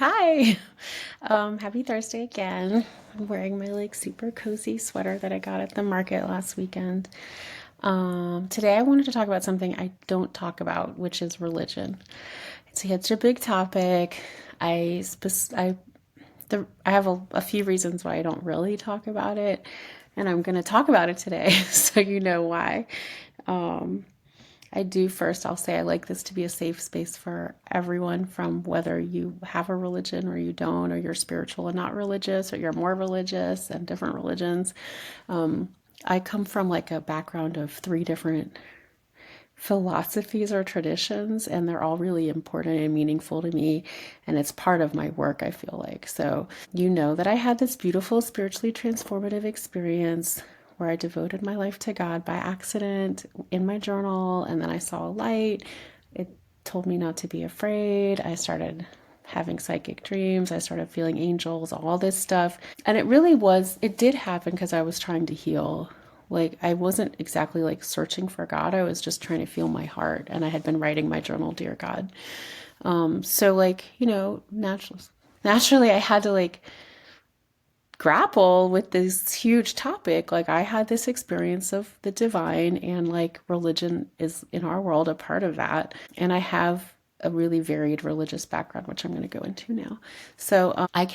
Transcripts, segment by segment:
Hi. Happy Thursday again. I'm wearing my super cozy sweater that I got at the market last weekend. Today I wanted to talk about something I don't talk about, which is religion. It's such a big topic. I have a few reasons why I don't really talk about it, and I'm going to talk about it today, so you know why. Um, I do first, I'll say I like this to be a safe space for everyone, from whether you have a religion or you don't, or you're spiritual and not religious, or you're more religious and different religions. I come from like a background of three different philosophies or traditions, and they're all really important and meaningful to me. And it's part of my work, I feel like. So, you know that I had this beautiful, spiritually transformative experience where I devoted my life to God by accident in my journal, and then I saw a light. It told me not to be afraid. I started having psychic dreams. I started feeling angels, all this stuff. And it did happen because I was trying to heal. Like, I wasn't exactly like searching for God. I was just trying to feel my heart. And I had been writing my journal, Dear God. So like, naturally I had to like grapple with this huge topic. Like, I had this experience of the divine, and like religion is in our world a part of that. And I have a really varied religious background, which I'm going to go into now. So I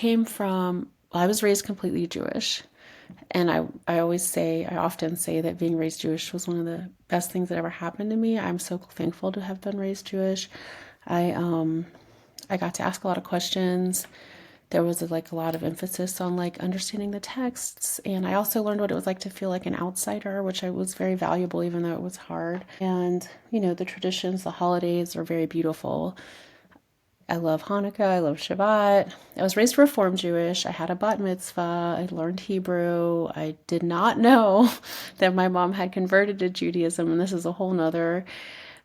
was raised completely Jewish. And I often say that being raised Jewish was one of the best things that ever happened to me. I'm so thankful to have been raised Jewish. I, um, I got to ask a lot of questions. There was like a lot of emphasis on like understanding the texts, and I also learned what it was like to feel like an outsider, which I was very valuable, even though it was hard. And the traditions, the holidays are very beautiful. I love Hanukkah. I love Shabbat. I was raised Reform Jewish. I had a bat mitzvah. I learned Hebrew. I did not know that my mom had converted to Judaism, and this is a whole nother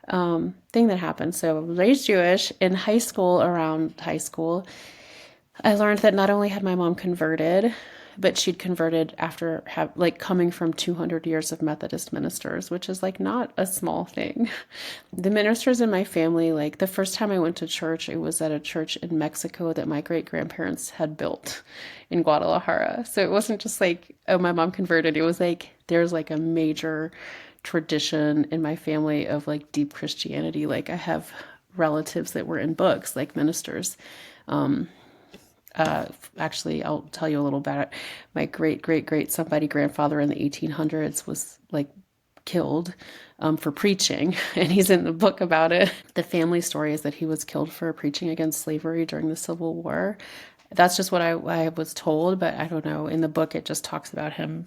thing that happened. So I was raised Jewish. In high school, around high school, I learned that not only had my mom converted, but she'd converted after coming from 200 years of Methodist ministers, which is like not a small thing. The ministers in my family, like the first time I went to church, it was at a church in Mexico that my great grandparents had built in Guadalajara. So it wasn't just like, oh, my mom converted. It was like there's like a major tradition in my family of like deep Christianity. Like, I have relatives that were in books, like ministers. Actually, I'll tell you a little about it. My great great great somebody grandfather in the 1800s was like killed for preaching, and he's in the book about it. The family story is that he was killed for preaching against slavery during the Civil War. That's just what I was told, but I don't know. In the book, it just talks about him,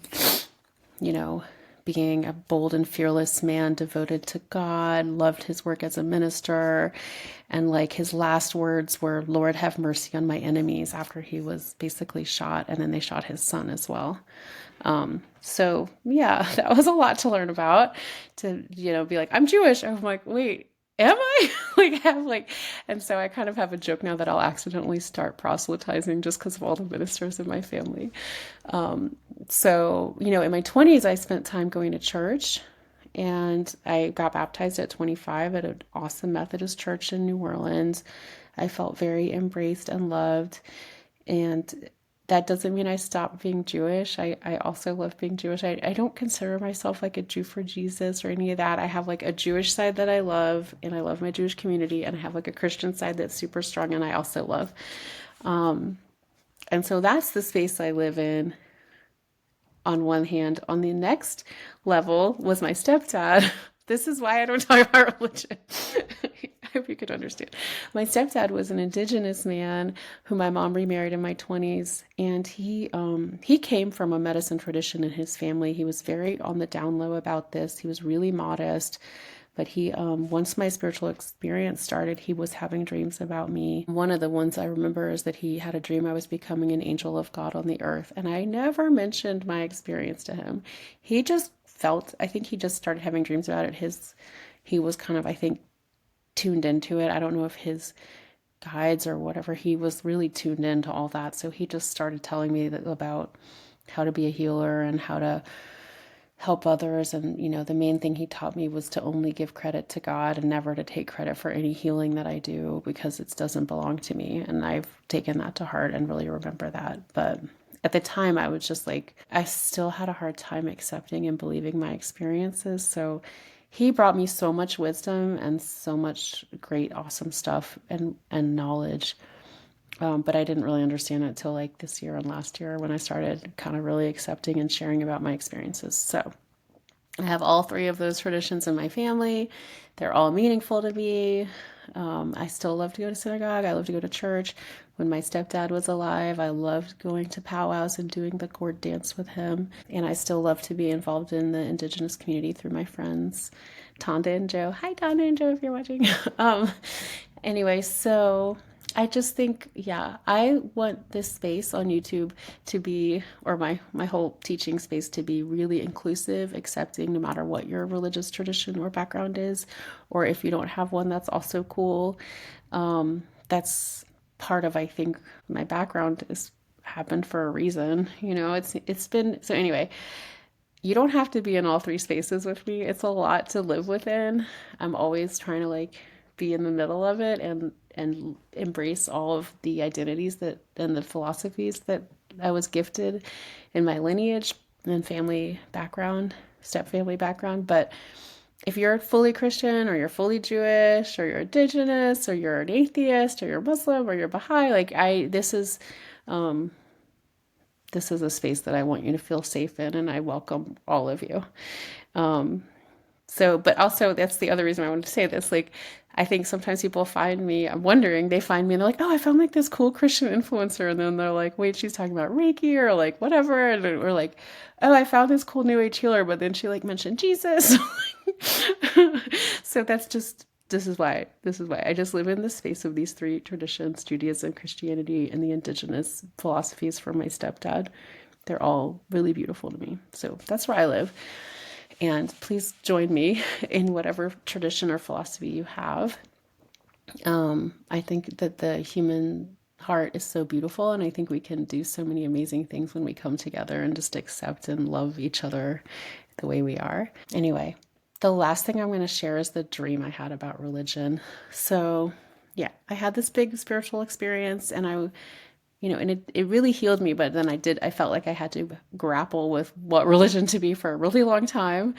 you know, being a bold and fearless man devoted to God, loved his work as a minister. And like his last words were, Lord, have mercy on my enemies, after he was basically shot. And then they shot his son as well. So yeah, that was a lot to learn about, to, be like, I'm Jewish. I'm like, wait, am I? And so I kind of have a joke now that I'll accidentally start proselytizing just because of all the ministers in my family. So, in my 20s, I spent time going to church, and I got baptized at 25 at an awesome Methodist church in New Orleans. I felt very embraced and loved. And that doesn't mean I stopped being Jewish. I also love being Jewish. I don't consider myself like a Jew for Jesus or any of that. I have like a Jewish side that I love, and I love my Jewish community, and I have like a Christian side that's super strong and I also love. And so that's the space I live in, on one hand. On the next level was my stepdad. This is why I don't talk about religion. I hope you could understand. My stepdad was an indigenous man who my mom remarried in my 20s, and he came from a medicine tradition in his family. He was very on the down low about this. He was really modest. But once my spiritual experience started, he was having dreams about me. One of the ones I remember is that he had a dream I was becoming an angel of God on the earth. And I never mentioned my experience to him. I think he just started having dreams about it. He was kind of, I think, tuned into it. I don't know if his guides or whatever, he was really tuned into all that. So he just started telling me about how to be a healer and how to help others. And, the main thing he taught me was to only give credit to God and never to take credit for any healing that I do, because it doesn't belong to me. And I've taken that to heart and really remember that. But at the time, I was just like, I still had a hard time accepting and believing my experiences. So he brought me so much wisdom and so much great, awesome stuff and knowledge. But I didn't really understand it till like this year and last year, when I started kind of really accepting and sharing about my experiences. So I have all three of those traditions in my family. They're all meaningful to me. I still love to go to synagogue. I love to go to church. When my stepdad was alive, I loved going to powwows and doing the gourd dance with him. And I still love to be involved in the indigenous community through my friends, Tonda and Joe. Hi, Tonda and Joe, if you're watching. Anyway, so I just think, yeah, I want this space on YouTube to be, or my whole teaching space to be really inclusive, accepting, no matter what your religious tradition or background is, or if you don't have one, that's also cool. That's part of, I think, my background is happened for a reason. It's been so anyway. You don't have to be in all three spaces with me. It's a lot to live within. I'm always trying to like be in the middle of it and embrace all of the identities that and the philosophies that I was gifted in my lineage and family background, step family background. But if you're fully Christian, or you're fully Jewish, or you're indigenous, or you're an atheist, or you're Muslim, or you're Baha'i, like this is a space that I want you to feel safe in, and I welcome all of you. But also that's the other reason I wanted to say this. Like, I think sometimes people find me, I'm wondering, they find me and they're like, oh, I found like this cool Christian influencer. And then they're like, wait, she's talking about Reiki or like whatever. And we're like, oh, I found this cool New Age healer, but then she like mentioned Jesus. So this is why I just live in the space of these three traditions: Judaism, Christianity, and the indigenous philosophies from my stepdad. They're all really beautiful to me. So that's where I live. And please join me in whatever tradition or philosophy you have. I think that the human heart is so beautiful, and I think we can do so many amazing things when we come together and just accept and love each other the way we are. Anyway, the last thing I'm going to share is the dream I had about religion. So, yeah, I had this big spiritual experience, and it really healed me, but then I felt like I had to grapple with what religion to be for a really long time,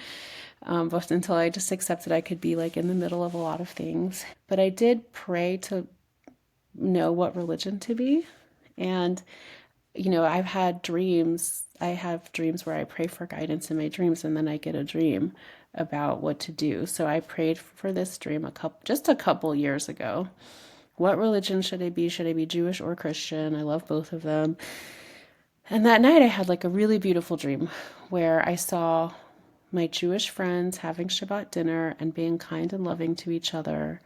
but until I just accepted I could be like in the middle of a lot of things. But I did pray to know what religion to be. And, I've had dreams. I have dreams where I pray for guidance in my dreams, and then I get a dream about what to do. So I prayed for this dream just a couple years ago. What religion should I be? Should I be Jewish or Christian? I love both of them. And that night I had like a really beautiful dream where I saw my Jewish friends having Shabbat dinner and being kind and loving to each other.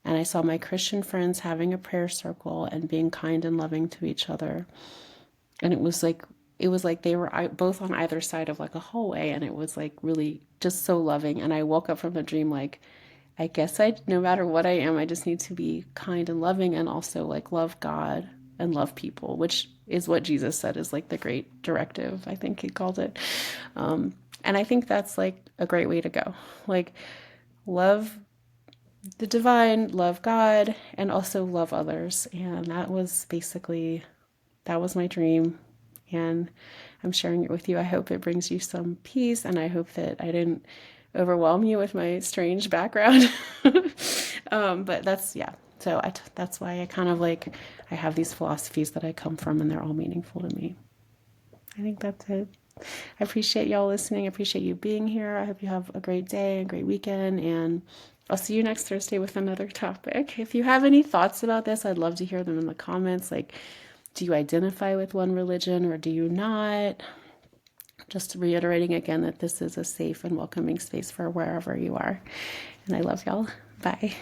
And I saw my Christian friends having a prayer circle and being kind and loving to each other. And it was like they were both on either side of like a hallway, and it was like really just so loving. And I woke up from the dream like, I guess no matter what I am, I just need to be kind and loving, and also like love God and love people, which is what Jesus said is like the great directive, I think he called it. And I think that's like a great way to go. Like, love the divine, love God, and also love others. And that was my dream. And I'm sharing it with you. I hope it brings you some peace, and I hope that I didn't overwhelm you with my strange background. But yeah. So that's why I kind of like, I have these philosophies that I come from, and they're all meaningful to me. I think that's it. I appreciate y'all listening. I appreciate you being here. I hope you have a great day, a great weekend, and I'll see you next Thursday with another topic. If you have any thoughts about this, I'd love to hear them in the comments. Like, do you identify with one religion or do you not? Just reiterating again that this is a safe and welcoming space for wherever you are. And I love y'all. Bye.